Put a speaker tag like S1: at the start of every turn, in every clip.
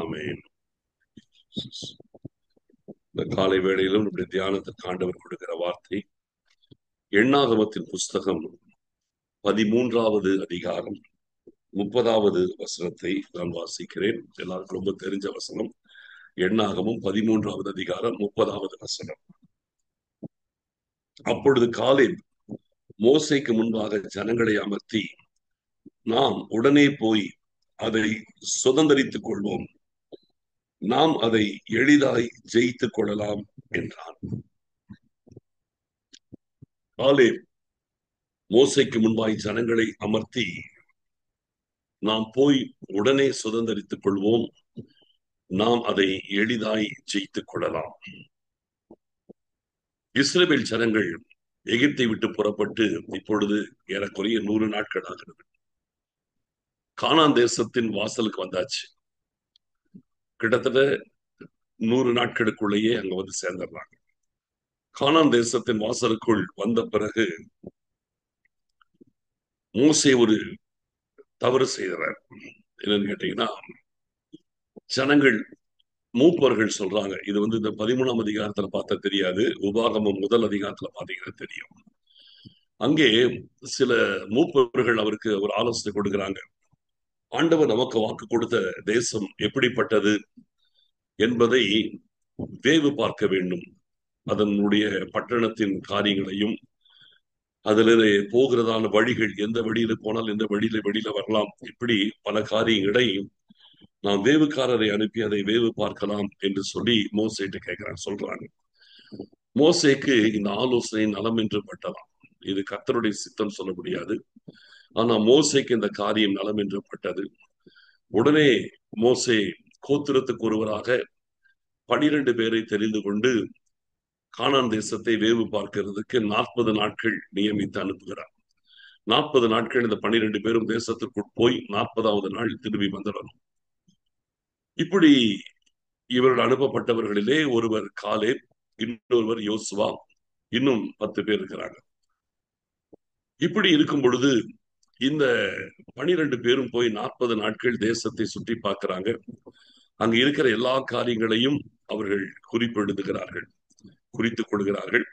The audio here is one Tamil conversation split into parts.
S1: ஆமென். இந்த காலை வேளையிலும் நம்முடைய தியானத்திற்கு ஆண்டவர் கொடுக்கிற வார்த்தை எண்ணாகமத்தின் புஸ்தகம் 13வது அதிகாரம் 30வது வசனத்தை நான் வாசிக்கிறேன். எல்லாருக்கும் ரொம்ப தெரிஞ்ச வசனம். எண்ணாகமும் 13வது அதிகாரம் 30வது வசனம். அப்பொழுது காலேப் மோசேக்கு முன்பாக ஜனங்களை அமர்த்தி, நாம் உடனே போய் அதை சுதந்தரித்துக் கொள்வோம், நாம் அதை எளிதாய் ஜெயித்துக் கொள்ளலாம் என்றான். காலேப் மோசேக்கு முன்பாய் ஜனங்களை அமர்த்தி, நாம் போய் உடனே சுதந்தரித்துக் கொள்வோம், நாம் அதை எளிதாய் ஜெயித்துக் கொள்ளலாம். இஸ்ரவேல் ஜனங்கள் எகிப்தை விட்டு புறப்பட்டு இப்பொழுது ஏறக்குறைய 100 நாட்கள் ஆகிறது. கானான் தேசத்தின் வாசலுக்கு வந்தாச்சு. கிட்டத்தட்ட 100 நாட்களுக்குள்ளேயே அங்க வந்து சேர்ந்துடுறாங்க. கானான் தேசத்தின் வாசலுக்குள் வந்த பிறகு மோசே ஒரு தவறு செய்கிறார். என்னன்னு கேட்டீங்கன்னா, ஜனங்கள் மூப்பர்கள் சொல்றாங்க, இது இந்த 13ஆம் அதிகாரத்துல பார்த்தா தெரியாது, உபாகமம் 1 அதிகாரத்துல பாத்தீங்கன்னா தெரியும். அங்கே சில மூப்பர்கள் அவருக்கு ஒரு ஆலோசனை கொடுக்கிறாங்க. ஆண்டவர் நமக்கு வாக்கு கொடுத்த தேசம் எப்படிப்பட்டது என்பதை வேவு பார்க்க வேண்டும். அதனுடைய பட்டணத்தின் காரியங்களையும், அதிலே போகிறதான வழிகள், எந்த வழியில போனால் எந்த வெளியில வரலாம், இப்படி பல காரியங்களை நாம் வேவுக்காரரை அனுப்பி அதை வேவு பார்க்கலாம் என்று சொல்லி மோசேட்டு கேட்கிறாங்க, சொல்றாங்க. மோசேக்கு இந்த ஆலோசனை நலம் என்று பட்டதாம். இது கர்த்தருடைய சித்தம் சொல்ல முடியாது. ஆனா மோசேக்கு இந்த காரியம் நலம் என்று பட்டது. உடனே மோசே கோத்திரத்துக்கு ஒருவராக 12 பேரை தெரிந்து கொண்டு கானான் தேசத்தை வேவு பார்க்கிறதுக்கு 40 நாட்கள் நியமித்து அனுப்புகிறார். 40 நாட்கள் இந்த 12 பேரும் தேசத்திற்குள் போய் 40வது நாள் திரும்பி வந்துடணும். இப்படி இவர்கள் அனுப்பப்பட்டவர்களிலே ஒருவர் காலேப், இன்னொருவர் யோசுவா, இன்னும் 10 பேர் இருக்கிறாங்க. இப்படி இருக்கும் பொழுது இந்த 12 பேரும் போய் 40 நாட்கள் தேசத்தை சுற்றி பார்க்கிறாங்க. அங்க இருக்கிற எல்லா காரியங்களையும் அவர்கள் குறிப்பெடுத்துகிறார்கள், குறித்துக் கொள்கிறார்கள்.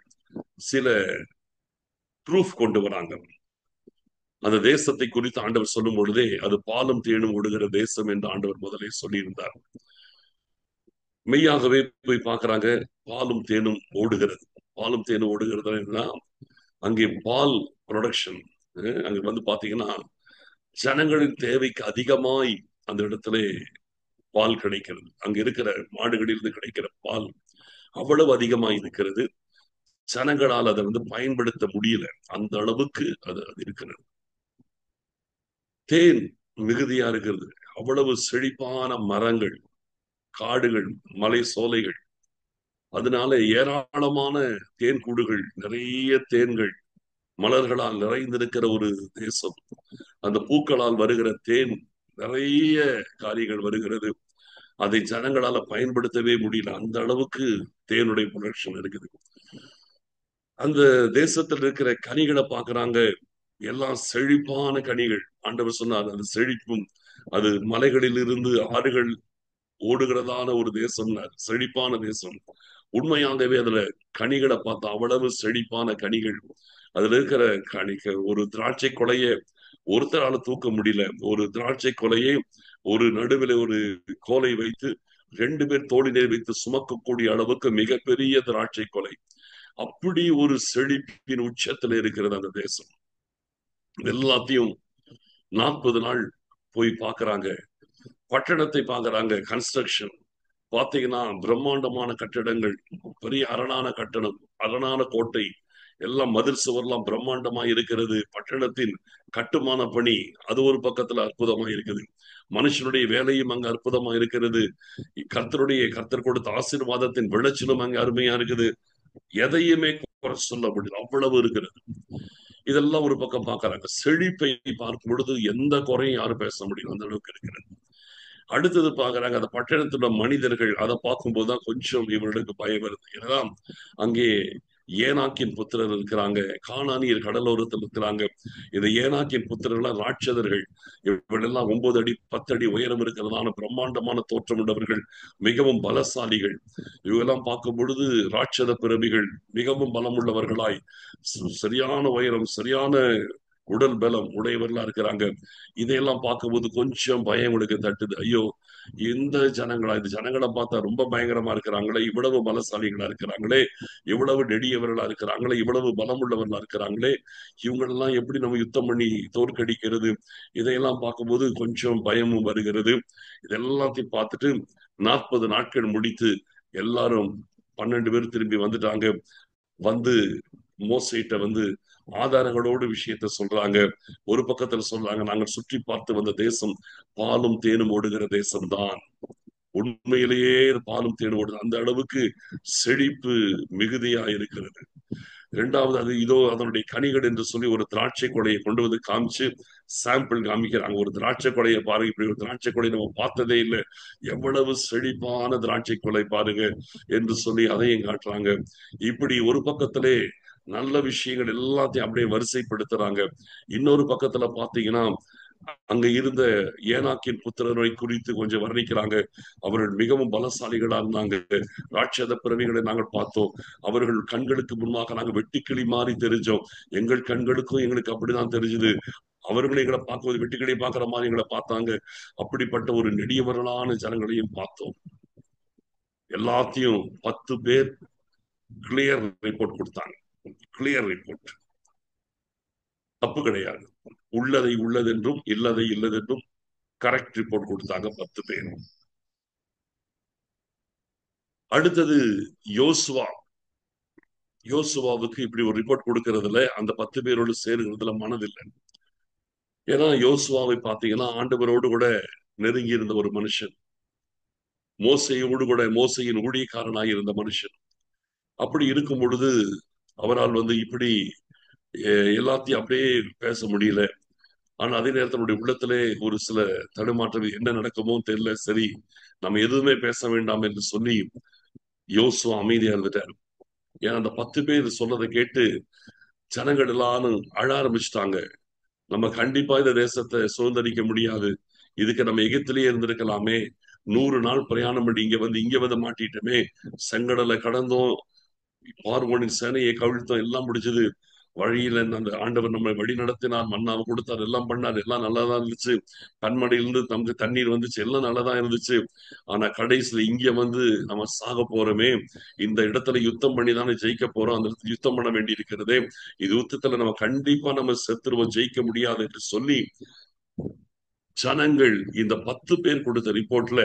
S1: சில ப்ரூஃப் கொண்டு வராங்க. அந்த தேசத்தை குறித்து ஆண்டவர் சொல்லும் பொழுதே அது பாலும் தேனும் ஓடுகிற தேசம் என்று ஆண்டவர் முதலே சொல்லியிருந்தார். மெய்யாகவே போய் பார்க்கிறாங்க, பாலும் தேனும் ஓடுகிறது. பாலும் தேனும் ஓடுகிறதுனா அங்கே பால் ப்ரொடக்ஷன். அங்க பாத்தீங்கன்னா ஜனங்களின் தேவைக்கு அதிகமாய் அந்த இடத்துல பால் கிடைக்கிறது. அங்க இருக்கிற மாடுகளிலிருந்து கிடைக்கிற பால் அவ்வளவு அதிகமாய் இருக்கிறது. ஜனங்களால் அதை பயன்படுத்த முடியல, அந்த அளவுக்கு அது இருக்கிறது. தேன் மிகுதியா இருக்கிறது. அவ்வளவு செழிப்பான மரங்கள், காடுகள், மலை சோலைகள். அதனால ஏராளமான தேன் கூடுகள், நிறைய தேன்கள், மலர்களால் நிறைந்திருக்கிற ஒரு தேசம். அந்த பூக்களால் வருகிற தேன், நிறைய காரியங்கள் வருகிறது. அதை ஜனங்களால பயன்படுத்தவே முடியல, அந்த அளவுக்கு தேனுடைய ப்ரொடக்ஷன் இருக்குது. அந்த தேசத்தில் இருக்கிற கனிகளை பார்க்கிறாங்க, எல்லாம் செழிப்பான கனிகள். ஆண்டவர் சொன்னார், அது செழிப்பும், அது மலைகளில் இருந்து ஆறுகள் ஓடுகிறதான ஒரு தேசம், செழிப்பான தேசம். உண்மையாகவே அதுல கனிகளை பார்த்தா அவ்வளவு செழிப்பான கனிகள். அதுல இருக்கிற ஒரு திராட்சை கொலைய ஒருத்தரால தூக்க முடியல. ஒரு திராட்சை கொலையை ஒரு நடுவில் ஒரு கோலை வைத்து 2 பேர் தோளிலே வைத்து சுமக்கக்கூடிய அளவுக்கு மிகப்பெரிய திராட்சை கொலை. அப்படி ஒரு செழிப்பின் உச்சத்துல இருக்கிறது அந்த தேசம். எல்லாத்தையும் 40 நாள் போய் பார்க்கறாங்க. பட்டணத்தை பார்க்கறாங்க. கன்ஸ்ட்ரக்ஷன் பாத்தீங்கன்னா பிரம்மாண்டமான கட்டிடங்கள், பெரிய அரணான கட்டணம், அரணான கோட்டை, எல்லாம் மதில் சுவர்லாம் பிரம்மாண்டமா இருக்கிறது. பட்டணத்தின் கட்டுமான பணி அது ஒரு பக்கத்துல அற்புதமா இருக்குது. மனுஷனுடைய வேலையும் அங்க அற்புதமா இருக்கிறது. கர்த்தர் கொடுத்த ஆசீர்வாதத்தின் விளைச்சலும் அங்க அருமையா இருக்குது. எதையுமே குறை சொல்ல முடியல, அவ்வளவு இருக்கிறது. இதெல்லாம் ஒரு பக்கம் பார்க்கறாங்க. செழிப்பை பார்க்கும் பொழுது எந்த குறையும் யாரும் பேச முடியும், அந்த அளவுக்கு இருக்கிறது. அடுத்தது பார்க்கறாங்க, அந்த பட்டணத்துல மனிதர்கள். அதை பார்க்கும்போதுதான் கொஞ்சம் இவர்களுக்கு பயம் வருது. ஏன்னா அங்கே ஏனாக்கின் புத்திரர் இருக்கிறாங்க, கானானியர் கடலோரத்தில் இருக்கிறாங்க. இந்த ஏனாக்கின் புத்திரர்கள் ராட்சதர்கள். இவர்களெல்லாம் 9 அடி 10 அடி உயரம் இருக்கிறதான பிரம்மாண்டமான தோற்றம் உள்ளவர்கள், மிகவும் பலசாலிகள். இவெல்லாம் பார்க்கும் பொழுது ராட்சத பிறவிகள், மிகவும் பலம் உள்ளவர்களாய், சரியான உயரம், சரியான உடல் பலம் உடையவர்களா இருக்கிறாங்க. இதையெல்லாம் பார்க்கும்போது கொஞ்சம் பயம் உங்களுக்கு தட்டுது. ஐயோ, இந்த ஜனங்களா, இந்த ஜனங்களை பார்த்தா ரொம்ப பயங்கரமா இருக்கிறாங்களே, இவ்வளவு பலசாலிகளா இருக்கிறாங்களே, இவ்வளவு நெடியவர்களா இருக்கிறாங்களே, இவ்வளவு பலம் உள்ளவர்களா இருக்கிறாங்களே, இவங்களெல்லாம் எப்படி நம்ம யுத்தம் பண்ணி தோற்கடிக்கிறது? இதையெல்லாம் பார்க்கும்போது கொஞ்சம் பயமும் வருகிறது. இதெல்லாத்தையும் பார்த்துட்டு 40 நாட்கள் முடித்து எல்லாரும் 12 பேர் திரும்பி வந்துட்டாங்க. வந்து மோசேட்ட வந்து ஆதாரங்களோடு விஷயத்த சொல்றாங்க. ஒரு பக்கத்துல சொல்றாங்க, நாங்கள் சுற்றி பார்த்து வந்த தேசம் பாலும் தேனும் ஓடுகிற தேசம்தான். உண்மையிலேயே பாலும் தேனும் ஓடுது. அந்த அளவுக்கு செழிப்பு மிகுதியா இருக்கிறது. இரண்டாவது, அது இதோ அதனுடைய கனிகள் என்று சொல்லி ஒரு திராட்சை கொடையை கொண்டு வந்து காமிச்சு சாம்பிள் காமிக்கிறாங்க. ஒரு திராட்சை கொடையை பாருங்க, இப்படி ஒரு திராட்சை கொடை நம்ம பார்த்ததே இல்லை, எவ்வளவு செழிப்பான திராட்சை கொலை பாருங்க என்று சொல்லி அதையும் காட்டுறாங்க. இப்படி ஒரு பக்கத்திலே நல்ல விஷயங்கள் எல்லாத்தையும் அப்படியே வரிசைப்படுத்துறாங்க. இன்னொரு பக்கத்துல பாத்தீங்கன்னா, அங்க இருந்த ஏனாக்கின் புத்திரரை குறித்து கொஞ்சம் வர்ணிக்கிறாங்க. அவர்கள் மிகவும் பலசாலிகளா இருந்தாங்க. ராட்சத பிறவிகளை நாங்கள் பார்த்தோம். அவர்கள் கண்களுக்கு முன்பாக நாங்கள் வெட்டுக்கிளி மாறி தெரிஞ்சோம். எங்கள் கண்களுக்கும் எங்களுக்கு அப்படிதான் தெரிஞ்சது. அவர்களை எங்களை பார்க்கும்போது வெட்டுக்கிளி பார்க்கிற மாதிரி எங்களை பார்த்தாங்க. அப்படிப்பட்ட ஒரு நெடியவர்களான ஜனங்களையும் பார்த்தோம். எல்லாத்தையும் 10 பேர் கிளியர் ரிப்போர்ட் கொடுத்தாங்க. கிளியர் ரிப்போர்ட், தப்பு கிடையாது. உள்ளதை உள்ளதென்றும் இல்லதை இல்லதென்றும் கரெக்ட் ரிப்போர்ட் கொடுத்தாங்க 10 பேர். அடுத்தது யோசுவா. யோசுவாவுக்கு இப்படி ஒரு ரிப்போர்ட் கொடுக்கறதுல, அந்த 10 பேரோடு சேருகிறதுல மனதில்லை. ஏன்னா யோசுவாவை பார்த்தீங்கன்னா ஆண்டவரோடு கூட நெருங்கி இருந்த ஒரு மனுஷன், மோசையோடு கூட மோசையின் ஊழியக்காரனாய் இருந்த மனுஷன். அப்படி இருக்கும் பொழுது அவரால் இப்படி எல்லாத்தையும் அப்படியே பேச முடியல. ஆனா அதே நேரத்தினுடைய உள்ளத்திலே ஒரு சில தடுமாற்றம், என்ன நடக்குமோ தெரியல, சரி நம்ம எதுவுமே பேச வேண்டாம் என்று சொல்லி யோசுவா அமைதியா இருந்துட்டார். ஏன்னா அந்த 10 பேர் சொன்னதை கேட்டு ஜனங்கள் எல்லாரும் அழ ஆரம்பிச்சுட்டாங்க. நம்ம கண்டிப்பா இந்த தேசத்தை சுதந்திரிக்க முடியாது, இதுக்கு நம்ம எகிப்திலேயே இருந்திருக்கலாமே, 100 நாள் பிரயாணம் பண்ணி இங்க வந்து மாட்டிட்டோமே, செங்கடலை கடந்தோம், பார்வோனின் சேனையை கவிழ்த்தோம், எல்லாம் முடிஞ்சது. வழியில அந்த ஆண்டவர் நம்மை வழி நடத்தினார், மன்னாவை கொடுத்தார், எல்லாம் பண்ணார், எல்லாம் நல்லாதான் இருந்துச்சு. கண்மடையிலிருந்து நமக்கு தண்ணீர் வந்துச்சு, எல்லாம் நல்லாதான் இருந்துச்சு. ஆனா கடைசியில இங்க நம்ம சாக போறோமே, இந்த இடத்துல யுத்தம் பண்ணி தானே ஜெயிக்க போறோம், அந்த இடத்துல யுத்தம் பண்ண வேண்டி இருக்கிறதே, இது யுத்தத்துல நம்ம கண்டிப்பா நம்ம செத்துருவோம், ஜெயிக்க முடியாது என்று சொல்லி ஜனங்கள் இந்த 10 பேர் கொடுத்த ரிப்போர்ட்ல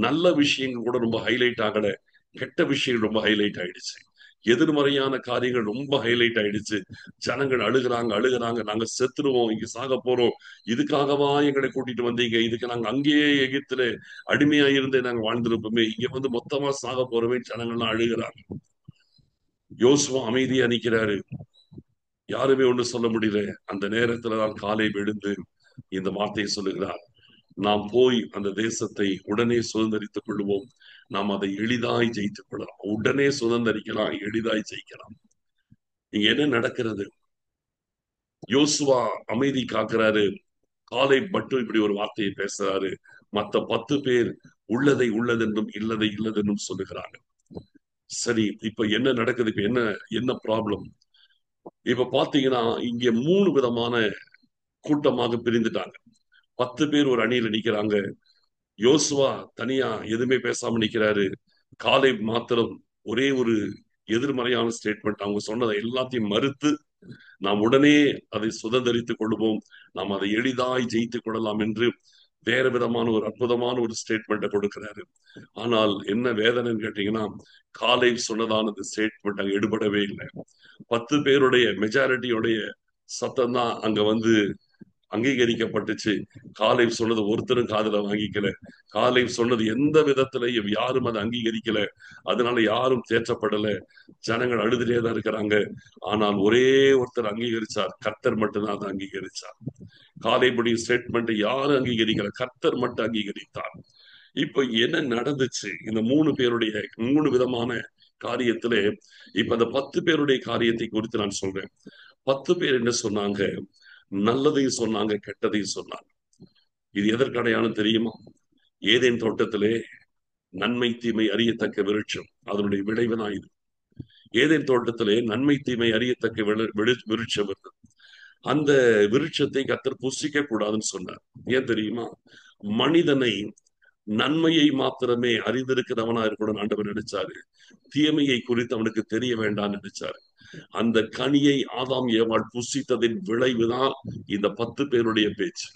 S1: நல்ல விஷயங்கள் கூட ரொம்ப ஹைலைட் ஆகல, கெட்ட விஷயங்கள் ரொம்ப ஹைலைட் ஆயிடுச்சு. எதிர்மறையான காரியங்கள் ரொம்ப ஹைலைட் ஆயிடுச்சு. ஜனங்கள் அழுகுறாங்க, நாங்க செத்துருவோம், இங்க சாக போறோம், இதுக்காகவா எங்களை கூட்டிட்டு வந்தீங்க, இதுக்கு நாங்க அங்கேயே எகிப்திலே அடிமையா இருந்தே நாங்க வாழ்ந்திருப்போமே, இங்க மொத்தமா சாக போறோமே, ஜனங்கள்லாம் அழுகுறாங்க. யோசுவா அமைதியா நிக்கிறாரு, யாருமே ஒண்ணு சொல்ல முடியல. அந்த நேரத்துலதான் காலேப் எழுந்து இந்த வார்த்தையை சொல்லுகிறார், நாம் போய் அந்த தேசத்தை உடனே சுதந்திரித்துக் கொள்வோம், நாம் அதை எளிதாய் ஜெயித்துக் கொள்ளலாம், உடனே சுதந்திரிக்கலாம், எளிதாய் ஜெயிக்கலாம். இங்க என்ன நடக்கிறது? யோசுவா அமைதி காக்கிறாரு, காலேப் மட்டும் இப்படி ஒரு வார்த்தையை பேசுறாரு. மத்த 10 பேர் உள்ளதை உள்ளதென்றும் இல்லதை இல்லதென்றும் சொல்லுகிறாங்க. சரி, இப்ப என்ன நடக்குது? இப்ப என்ன என்ன ப்ராப்ளம்? இப்ப பாத்தீங்கன்னா இங்க 3 விதமான கூட்டமாக பிரிந்துட்டாங்க. 10 பேர் ஒரு அணியில நிக்கிறாங்க. யோசுவா தனியா எதுவுமே பேசாம நிக்கிறாரு. காலேப் மாத்திரம் ஒரே ஒரு எதிர்மறையான ஸ்டேட்மெண்ட், அவங்க சொன்னதை எல்லாத்தையும் மறுத்து, நாம் உடனே அதை சுதந்திரித்துக் கொள்வோம், நாம் அதை எளிதாய் ஜெயித்துக் கொள்ளலாம் என்று வேற விதமான ஒரு அற்புதமான ஒரு ஸ்டேட்மெண்ட்டை கொடுக்கிறாரு. ஆனால் என்ன வேதனைன்னு கேட்டீங்கன்னா, காலேப் சொன்னதான அந்த ஸ்டேட்மெண்ட் அங்க எடுபடவே இல்லை. 10 பேருடைய மெஜாரிட்டியோடைய சத்தம் தான் அங்க அங்கீகரிக்கப்பட்டுச்சு. காலேப் சொன்னது ஒருத்தரும் காதுல வாங்கிக்கல. காலேப் சொன்னது எந்த விதத்திலையும் யாரும் அதை அங்கீகரிக்கல. அதனால யாரும் தேற்றப்படல. ஜனங்கள் அழுதுட்டே தான் இருக்கிறாங்க. ஆனால் ஒரே ஒருத்தர் அங்கீகரிச்சார், கர்த்தர் மட்டும்தான் அதை அங்கீகரிச்சார். காலேபுடைய ஸ்டேட்மெண்ட் யாரும் அங்கீகரிக்கல, கர்த்தர் மட்டும் அங்கீகரித்தார். இப்ப என்ன நடந்துச்சு? இந்த 3 பேருடைய 3 விதமான காரியத்திலே இப்ப அந்த 10 பேருடைய காரியத்தை குறித்து நான் சொல்றேன். 10 பேர் என்ன சொன்னாங்க? நல்லதையும் சொன்னாங்க, கெட்டதையும் சொன்னாங்க. இது எதற்கு அடையாளம் தெரியுமா? ஏதேன் தோட்டத்திலே நன்மை தீமை அறியத்தக்க விருட்சம், அதனுடைய விளைவுதான் இது. ஏதேன் தோட்டத்திலே நன்மை தீமை அறியத்தக்க விருட்சம் இருந்தது. அந்த விருட்சத்தை கர்த்தர் புசிக்க கூடாதுன்னு சொன்னார். ஏன் தெரியுமா? மனிதனை நன்மையை மாத்திரமே அறிந்திருக்கிறவனா இருக்கணும்னு ஆண்டவர் நினைச்சாரு. தீமையை குறித்து அவனுக்கு தெரிய வேண்டாம்னு நினைச்சாரு. அந்த கனியை ஆதாம் ஏவாள் புசித்ததின் விளைவுதான் இந்த 10 பேருடைய பேச்சு.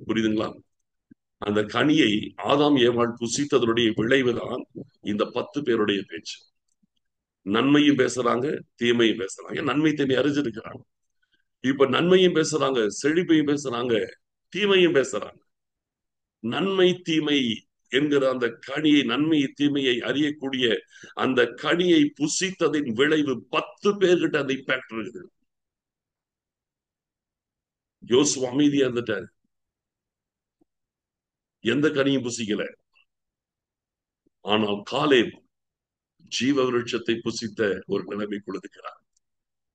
S1: புரியுதுங்களா? அந்த கனியை ஆதாம் ஏவாள் புசித்ததனுடைய விளைவுதான் இந்த 10 பேருடைய பேச்சு. நன்மையும் பேசுறாங்க, தீமையும் பேசுறாங்க. நன்மை தீமை அறிஞ்சிருக்கிறாங்க. இப்ப நன்மையும் பேசுறாங்க, செழிப்பையும் பேசுறாங்க, தீமையும் பேசுறாங்க. நன்மை தீமை என்கிற அந்த கனியை, நன்மை தீமையை அறியக்கூடிய அந்த கனியை புசித்ததின் விளைவு 10 பேர்கிட்ட அந்த இம்பாக்ட் இருக்குது. யோசுவா அமைதியா இருந்துட்டாரு, எந்த கனியும் புசிக்கல. ஆனால் காலேப் ஜீவ விருட்சத்தை புசித்த ஒரு நிலைமை கொடுக்கிறார்.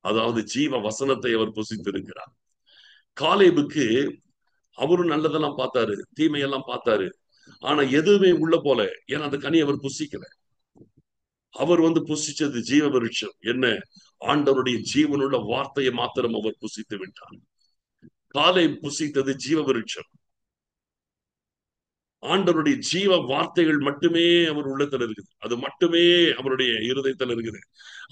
S1: அதாவது ஜீவ வசனத்தை அவர் புசித்திருக்கிறார். காலேபுக்கு அவரும் நல்லதெல்லாம் பார்த்தாரு, தீமையெல்லாம் பார்த்தாரு. ஆனா எதுவுமே உள்ள போல. ஏன்னா அந்த கனி அவர் புசிக்கல. அவர் புசிச்சது ஜீவ விருட்சம். என்ன? ஆண்டவருடைய ஜீவனுள்ள வார்த்தையை மாத்திரம் அவர் புசித்து விட்டார். காலை புசித்தது ஜீவ விருட்சம். ஆண்டவருடைய ஜீவ வார்த்தைகள் மட்டுமே அவர் உள்ளத்தில் இருக்குது. அது மட்டுமே அவருடைய இருதயத்தில் இருக்குது.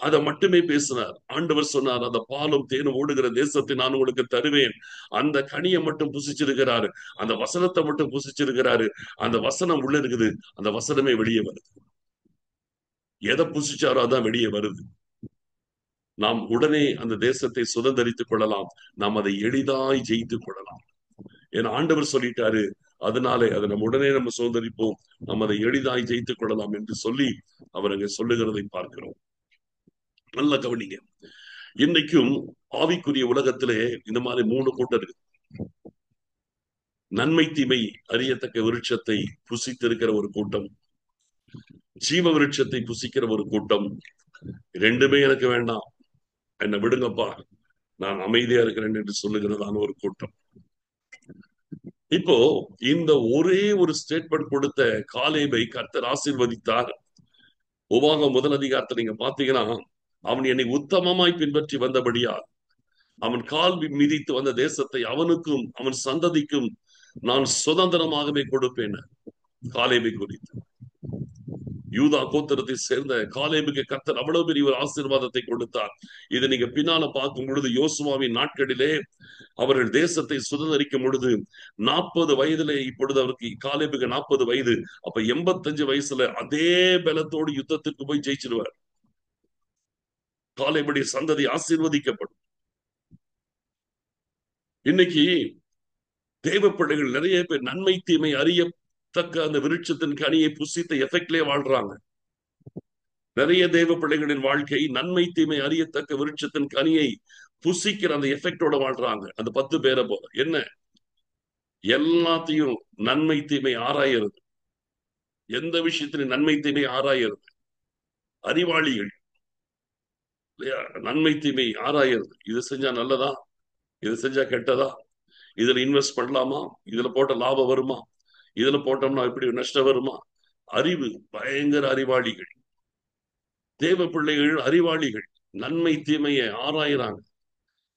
S1: அதை மட்டுமே பேசினார். ஆண்டவர் சொன்னார், அந்த பாலும் தேனும் ஓடுகிற தேசத்தை நான் உங்களுக்கு தருவேன். அந்த கனியை மட்டும் புசிச்சிருக்கிறாரு. அந்த வசனத்தை மட்டும் புசிச்சிருக்கிறாரு. அந்த வசனம் உள்ள இருக்குது. அந்த வசனமே வெளியே வருது. எதை புசிச்சாரோ அதான் வெளியே வருது. நாம் உடனே அந்த தேசத்தை சுதந்திரித்துக் கொள்ளலாம். நாம் அதை எளிதாய் ஜெயித்துக் கொள்ளலாம். ஏன்னா ஆண்டவர் சொல்லிட்டாரு. அதனாலே அதை நம்ம உடனே நம்ம சுதந்திரிப்போம், நம்ம அதை எளிதாய் ஜெயித்துக் கொள்ளலாம் என்று சொல்லி அவர் அங்கே சொல்லுகிறதை பார்க்கிறோம். நல்ல கவனிங்க. இன்னைக்கும் ஆவிக்குரிய உலகத்திலே இந்த மாதிரி 3 கூட்டம் இருக்கு. நன்மை தீமை அறியத்தக்க விருட்சத்தை புசித்திருக்கிற ஒரு கூட்டம், ஜீவ விருட்சத்தை புசிக்கிற ஒரு கூட்டம். ரெண்டுமே எனக்கு வேண்டாம், என்னை விடுங்கப்பா, நான் அமைதியா இருக்கிறேன் என்று சொல்லுகிறதான ஒரு கூட்டம். இப்போ இந்த ஒரே ஒரு ஸ்டேட்மெண்ட் கொடுத்த காலேபை கர்த்தர் ஆசீர்வதித்தார். உபாகம் 1 அதிகாரத்தை நீங்க பாத்தீங்கன்னா, அவன் என்னை உத்தமமாய் பின்பற்றி வந்தபடியால் அவன் கால் மிதித்து வந்த தேசத்தை அவனுக்கும் அவன் சந்ததிக்கும் நான் சுதந்திரமாகவே கொடுப்பேன். காலேபை குறித்து யூதா கோத்திரத்தை சேர்ந்த காலேபுக்கு கர்த்தர் அவ்வளவு பெரிய ஒரு ஆசீர்வாதத்தை கொடுத்தார். இதை நீங்க பின்னால பார்க்கும் பொழுது யோசுவாவின் நாட்களிலே அவர்கள் தேசத்தை சுதந்திரிக்கும் பொழுது 40 வயதிலே, இப்பொழுது அவருக்கு காலேபுக்கு 40 வயது, அப்ப 85 வயசுல அதே பலத்தோடு யுத்தத்திற்கு போய் ஜெயிச்சிருவார். காலேபுடைய சந்ததி ஆசீர்வதிக்கப்படும். இன்னைக்கு தேவ பிள்ளைகள் நிறைய பேர் நன்மை தீமை அறியத்தக்க அந்த விருட்சத்தின் கனியை புசித்த எஃபெக்ட்லயே வாழ்றாங்க. நிறைய தேவ பிள்ளைகளின் வாழ்க்கை நன்மை தீமை அறியத்தக்க விருட்சத்தின் கனியை புசிக்கிற அந்த எஃபெக்டோட வாழ்றாங்க. அந்த 10 பேரை போல. என்ன? எல்லாத்தையும் நன்மை தீமை ஆராயிறது. எந்த விஷயத்திலும் நன்மை தீமை ஆராயிறது. அறிவாளிகள் இல்லையா? நன்மை தீமை ஆராயிறது. இது செஞ்சா நல்லதா, இது செஞ்சா கெட்டதா, இதுல இன்வெஸ்ட் பண்ணலாமா, இதுல போட்ட லாபம் வருமா, இதுல போட்டோம்னா இப்படி நஷ்டம் வருமா. அறிவு, பயங்கர அறிவாளிகள். தேவ பிள்ளைகள் அறிவாளிகள். நன்மை தீமையை ஆராயிறாங்க.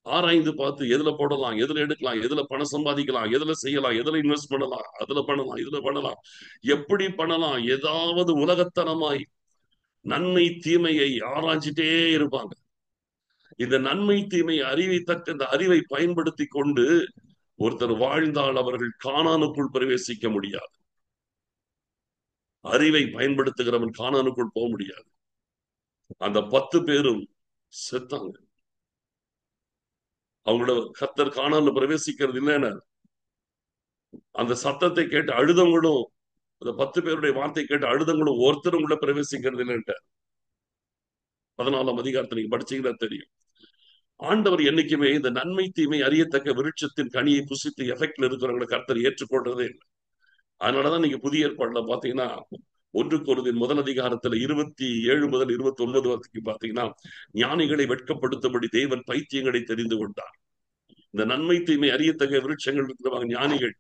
S1: ஆராய்ந்து பார்த்து எதுல போடலாம், எதுல எடுக்கலாம், எதுல பணம் சம்பாதிக்கலாம், எதுல செய்யலாம், எதுல இன்வெஸ்ட் பண்ணலாம், அதுல பண்ணலாம், இதுல பண்ணலாம், எப்படி பண்ணலாம், ஏதாவது உலகத்தனமாய் நன்மை தீமையை ஆராய்ச்சிட்டே இருப்பாங்க. இந்த நன்மை தீமை அறிவித்தக்க இந்த அறிவை பயன்படுத்தி கொண்டு ஒருத்தர் வாழ்ந்தால் அவர்கள் கானானுக்குள் பிரவேசிக்க முடியாது. அறிவை பயன்படுத்துகிறவன் கானானுக்குள் போக முடியாது. அந்த 10 பேரும் செத்தாங்க. அவங்களோட கர்த்தர் கானான்ல பிரவேசிக்கிறது இல்லைன்னு அந்த சத்தத்தை கேட்டு அழுதவங்களும், அந்த 10 பேருடைய வார்த்தை கேட்டு அழுதவங்களும் ஒருத்தரும் கூட பிரவேசிக்கிறது இல்லைன்ட்டு 14ஆம் அதிகாரத்தை நீங்க படிச்சீங்கன்னா தெரியும். ஆண்டவர் என்னைக்குமே இந்த நன்மை தீமை அறியத்தக்க விருட்சத்தின் கனியை புசித்து எஃபெக்ட்ல இருக்கிறவங்களை கர்த்தர் ஏற்றுக்கொள்றதே இல்லை. அதனாலதான் நீங்க புதிய ஏற்பாடுல பாத்தீங்கன்னா 1 கொரிந்தியர் முதல் அதிகாரத்துல 27 முதல் 29 வரைக்கும் பாத்தீங்கன்னா, ஞானிகளை வெட்கப்படுத்தும்படி தேவன் பைத்தியங்களை தெரிந்து கொண்டார். இந்த நன்மை தீமை அறியத்தக்க விருட்சங்கள் இருக்கிறவங்க ஞானிகள்,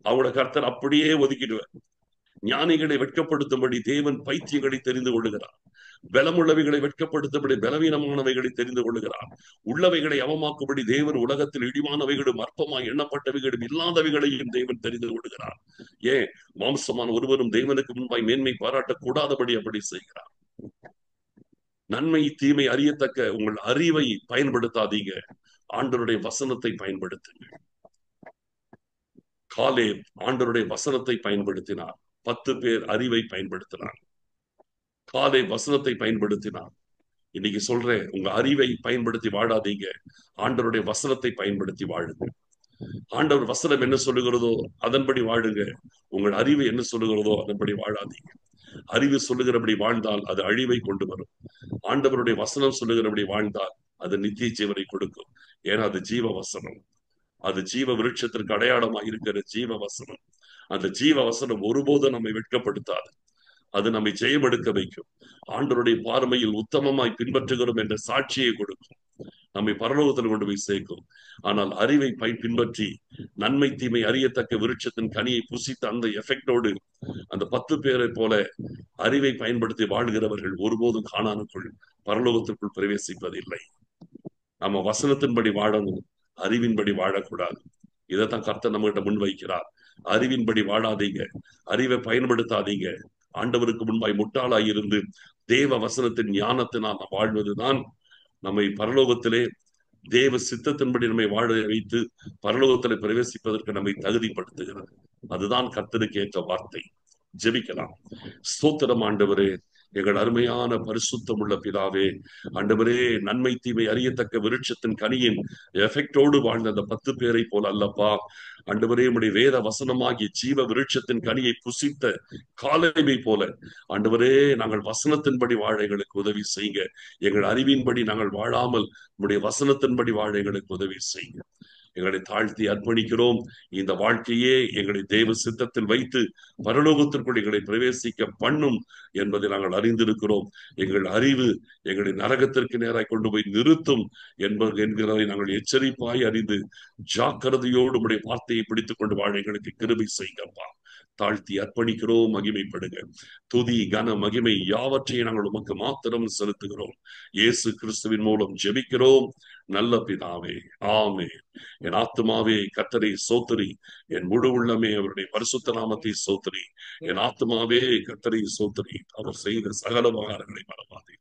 S1: அவங்களோட கர்த்தர் அப்படியே ஒதுக்கிடுவார். ஞானிகளை வெட்கப்படுத்தும்படி தேவன் பைத்தியங்களை தெரிந்து கொள்ளுகிறார். பலமுள்ளவைகளை வெட்கப்படுத்தும்படி பலவீனமானவைகளை தெரிந்து கொள்ளுகிறார். உள்ளவைகளை அவமாக்கும்படி தேவன் உலகத்தில் இழிவானவைகளும் அற்பமாய் எண்ணப்பட்டவைகளும் இல்லாதவைகளையும் தேவன் தெரிந்து கொள்ளுகிறார். ஏன்? மாம்சமான ஒருவரும் தேவனுக்கு முன்பாய் மேன்மை பாராட்டக்கூடாதபடி அப்படி செய்கிறார். நன்மை தீமை அறியத்தக்க உங்கள் அறிவை பயன்படுத்தாதீங்க, ஆண்டவருடைய வசனத்தை பயன்படுத்துங்க. காலேப் ஆண்டவருடைய வசனத்தை பயன்படுத்தினார். 10 பேர் அறிவை பயன்படுத்தினார். காலேப் வசனத்தை பயன்படுத்தினார். இன்னைக்கு சொல்றேன், உங்க அறிவை பயன்படுத்தி வாழாதீங்க, ஆண்டவருடைய வசனத்தை பயன்படுத்தி வாழுங்க. ஆண்டவர் வசனம் என்ன சொல்லுகிறதோ அதன்படி வாழுங்க. உங்கள் அறிவு என்ன சொல்லுகிறதோ அதன்படி வாழாதீங்க. அறிவு சொல்லுகிறபடி வாழ்ந்தால் அது அழிவை கொண்டு வரும். ஆண்டவருடைய வசனம் சொல்லுகிறபடி வாழ்ந்தால் அது நித்திய ஜீவனை கொடுக்கும். ஏன்னா அது ஜீவ வசனம். அது ஜீவ விருட்சத்திற்கு அடையாளமாக இருக்கிற ஜீவ வசனம். அந்த ஜீவ வசனம் ஒருபோதும் நம்மை வெட்கப்படுத்தாது. அது நம்மை ஜெயம் எடுக்க வைக்கும். ஆண்டவருடைய பார்வையில் உத்தமமாய் பின்பற்றுகிறோம் என்ற சாட்சியை கொடுக்கும். நம்மை பரலோகத்தில் கொண்டு போய் சேர்க்கும். ஆனால் அறிவை பின்பற்றி நன்மை தீமை அறியத்தக்க விருட்சத்தின் கனியை புசித்த அந்த எஃபெக்டோடு அந்த 10 பேரை போல அறிவை பயன்படுத்தி வாழ்கிறவர்கள் ஒருபோதும் கானானுக்குள் பரலோகத்திற்குள் பிரவேசிப்பதில்லை. நம்ம வசனத்தின்படி வாழணும், அறிவின்படி வாழக்கூடாது. இதைத்தான் கர்த்தர் நம்ம கிட்ட முன்வைக்கிறார். அறிவின்படி வாழாதீங்க, அறிவை பயன்படுத்தாதீங்க. ஆண்டவருக்கு முன்பாய் முட்டாளாய் இருந்து தேவ வசனத்தின் ஞானத்தினால் நாம் வாழ்வதுதான் நம்மை பரலோகத்திலே தேவ சித்தத்தின்படி நம்மை வாழ வைத்து பரலோகத்திலே பிரவேசிப்பதற்கு நம்மை தகுதிப்படுத்துகிறது. அதுதான் கர்த்தருக்கு ஏற்ற வார்த்தை. ஜெபிக்கலாம். ஸ்தோத்திரம் ஆண்டவரே, எங்கள் அருமையான பரிசுத்தம் உள்ள பிதாவே, ஆண்டவரே, நன்மை தீமை அறியத்தக்க விருட்சத்தின் கனியின் எஃபெக்டோடு வாழ்ந்த அந்த 10 பேரை போல அல்லப்பா. ஆண்டவரே, உம்முடைய வேத வசனமாகிய ஜீவ விருட்சத்தின் கனியை புசித்த காலேபை போல ஆண்டவரே, நாங்கள் வசனத்தின்படி வாழ எங்களுக்கு உதவி செய்யுங்க. எங்கள் அறிவின்படி நாங்கள் வாழாமல் உம்முடைய வசனத்தின்படி வாழ எங்களுக்கு உதவி செய்யுங்க. எங்களை தாழ்த்தி அர்ப்பணிக்கிறோம். இந்த வாழ்க்கையே எங்களை தேவ சித்தத்தில் வைத்து பரலோகத்திற்குள் எங்களை பிரவேசிக்க பண்ணும் என்பதை நாங்கள் அறிந்திருக்கிறோம். எங்கள் அறிவு எங்களை நரகத்திற்கு நேராக கொண்டு போய் நிறுத்தும் என்கிறதை நாங்கள் எச்சரிப்பாய் அறிந்து ஜாக்கிரதையோடு உடைய வார்த்தையை பிடித்துக் கொண்டு வாழ எங்களுக்கு கிருபை செய்யுங்கப்பா. தாழ்த்தி அர்ப்பணிக்கிறோம். மகிமைப்படுங்க. துதி கன மகிமை யாவற்றையும் நாங்கள் உமக்கு மாத்திரம் செலுத்துகிறோம். இயேசு கிறிஸ்துவின் மூலம் ஜெபிக்கிறோம் நல்ல பிதாவே, ஆமென். என் ஆத்துமாவே கர்த்தரை சோத்திரி, என் முழு உள்ளமே அவருடைய பரிசுத்த நாமத்தை சோத்திரி. என் ஆத்துமாவே கர்த்தரை சோத்திரி, அவர் செய்த சகல உபகாரங்களை மறவாதே.